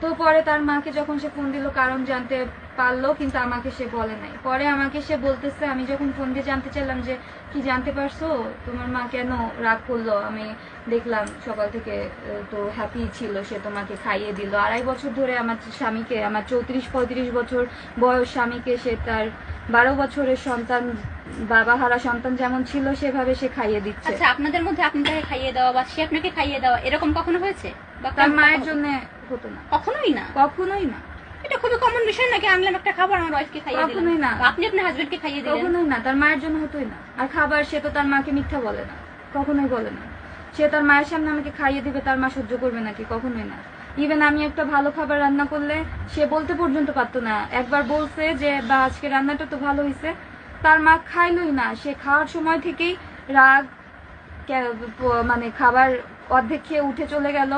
তো পরে তার মাকে যখন সে ফোন দিল কারণ জানতে পারলো, কিন্তু আমাকে সে বলে নাই। পরে আমাকে সে বলতেছে, আমি যখন ফোন দিয়ে জানতে চাইলাম যে কি জানতে পারছো, তোমার মা কেন রাগ করলো, আমি দেখলাম সকাল থেকে তো হ্যাপি ছিল, সে তোমাকে খাইয়ে দিল। 2.5 বছর ধরে আমার স্বামীকে, আমার 34-35 বছর বয়স স্বামীকে, সে তার 12 বছরের সন্তান, বাবা হারা সন্তান যেমন ছিল সেভাবে সে খাইয়ে দিচ্ছে। আচ্ছা, আপনাদের মধ্যে আপনাকে খাইয়ে দেওয়া বা সে আপনাকে খাইয়ে দেওয়া এরকম কখনো হয়েছে? বা তার মায়ের জন্য হতো না, কখনোই না? কখনোই না। এটা খুবই কমন বিষয় নাকি? আনলাম একটা খাবার, আমার ওয়াইফকে খাইয়ে দিলাম, কখনোই না। আপনি আপনার হাজবেন্ডকে খাইয়ে দিলেন, কখনোই না। তার মায়ের জন্য হতোই না। আর খাবার, সে তো তার মাকে মিথ্যা বলে না, কখনোই বলে না। সে তার মায়ের সামনে আমাকে খাইয়ে দিবে, তার মা সহ্য করবে নাকি? কখনোই না। ইভেন আমি একটা ভালো খাবার রান্না করলে সে বলতে পর্যন্ত পারতো না। একবার বলছে যে বা আজকে রান্নাটা তো ভালো হয়েছে, তার মা খাইলই না। সে খাওয়ার সময় থেকেই রাগ, মানে খাবার অর্ধেক খেয়ে উঠে চলে গেল।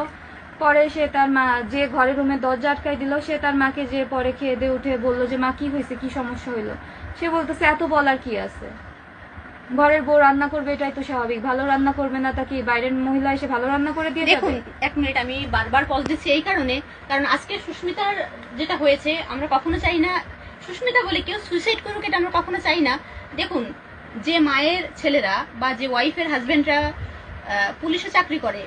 পরে সে তার মা, যে ঘরের রুমে দরজা আটকাই দিল, সে তার মাকে যে পরে খেয়ে দিয়ে উঠে বললো যে মা কি হয়েছে, কি সমস্যা হইলো। সে বলতেছে এত বলার কি আছে, ঘরের বউ রান্না করবে এটাই তো স্বাভাবিক, ভালো রান্না করবে না তা কি বাইরের মহিলা এসে ভালো রান্না করে দিয়ে যাবে? দেখুন, 1 মিনিট, আমি বারবার পজ দিচ্ছি এই কারণে, কারণ আজকে সুস্মিতার যেটা হয়েছে আমরা কখনো চাই না সুস্মিতা বলে কেউ সুইসাইড করুক, এটা আমরা কখনো চাই না। দেখুন, যে মায়ের ছেলেরা বা যে ওয়াইফের হাজবেন্ডরা পুলিশে চাকরি করে,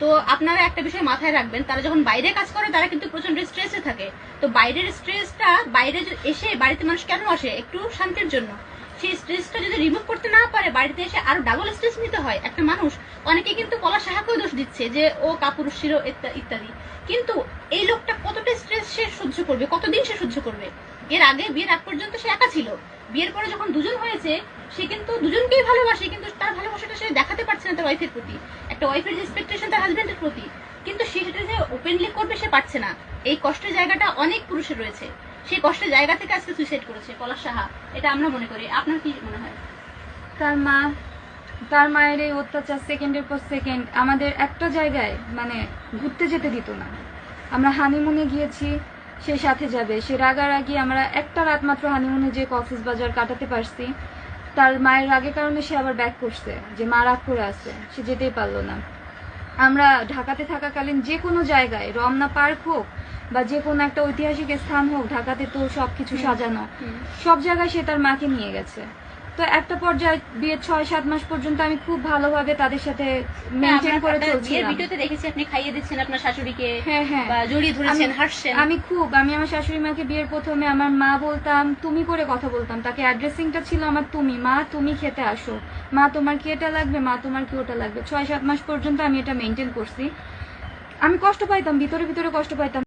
তো আপনারা একটা বিষয় মাথায় রাখবেন, তারা যখন বাইরে কাজ করে তারা কিন্তু প্রচন্ড স্ট্রেসে থাকে। তো বাইরের স্ট্রেসটা, বাইরে এসে বাড়িতে মানুষ কেন আসে? একটু শান্তির জন্য। সেই স্ট্রেসটা যদি রিমুভ করতে না পারে, বাড়িতে এসে আরো ডাবল স্ট্রেস নিতে হয় একটা মানুষ। অনেকে কিন্তু পলাশ সাহাকেও দোষ দিচ্ছে যে ও কাপুরুষ ছিল ইত্যাদি, কিন্তু এই লোকটা কতটা স্ট্রেস সে সহ্য করবে, কতদিন সে সহ্য করবে? এর আগে, বিয়ের আগ পর্যন্ত সে একা ছিল, বিয়ের পরে যখন দুজন হয়েছে সে কিন্তু দুজনকেই ভালোবাসে, কিন্তু তার ভালোবাসাটা সে দেখাতে পারছে না তার ওয়াইফের প্রতি। একটা ওয়াইফের যে এক্সপেকটেশন তার হাজবেন্ডের প্রতি, কিন্তু সে সেটা যে ওপেনলি করবে সে পারছে না। এই কষ্টের জায়গাটা অনেক পুরুষের রয়েছে, সেই কষ্টের জায়গা থেকে আজকে সুইসাইড করেছে পলাশ সাহা, এটা আমরা মনে করি। আপনার কি মনে হয়? তার মায়ের এই অত্যাচার সেকেন্ডের পর সেকেন্ড আমাদের একটা জায়গায় মানে ঘুরতে যেতে দিত না। আমরা হানিমুনে গিয়েছি, সে সাথে যাবে, সে রাগারাগি, আমরা একটা রাত মাত্র হানিমুনে যে কক্সেস বাজার কাটাতে পারছি। তার মায়ের রাগের কারণে সে আবার ব্যাক করছে, যে মা রাগ করে আছে, সে যেতেই পারলো না। আমরা ঢাকাতে থাকাকালীন যে কোনো জায়গায়, রমনা পার্ক হোক বা যে কোনো একটা ঐতিহাসিক স্থান হোক, ঢাকাতে তো সবকিছু সাজানো, সব জায়গায় সে তার মাকে নিয়ে গেছে। তো একটা পর্যায়ে বিয়ের 6-7 মাস পর্যন্ত আমি খুব ভালোভাবে তাদের সাথে মেনটেন করে চলছিলাম। ভিডিওতে দেখেছি আপনি খাইয়ে দিচ্ছেন আপনার শাশুড়িকে, হ্যাঁ হ্যাঁ, জড়িয়ে ধরেছেন, হাসছেন। আমি আমার শাশুড়ি মাকে বিয়ের প্রথমে আমার মা বলতাম, তুমি করে কথা বলতাম, তাকে অ্যাড্রেসিংটা ছিল আমার তুমি, মা তুমি খেতে আসো, মা তোমার কি এটা লাগবে, মা তোমার কি ওটা লাগবে। 6-7 মাস পর্যন্ত আমি এটা মেনটেন করছি। আমি কষ্ট পাইতাম, ভিতরে ভিতরে কষ্ট পাইতাম।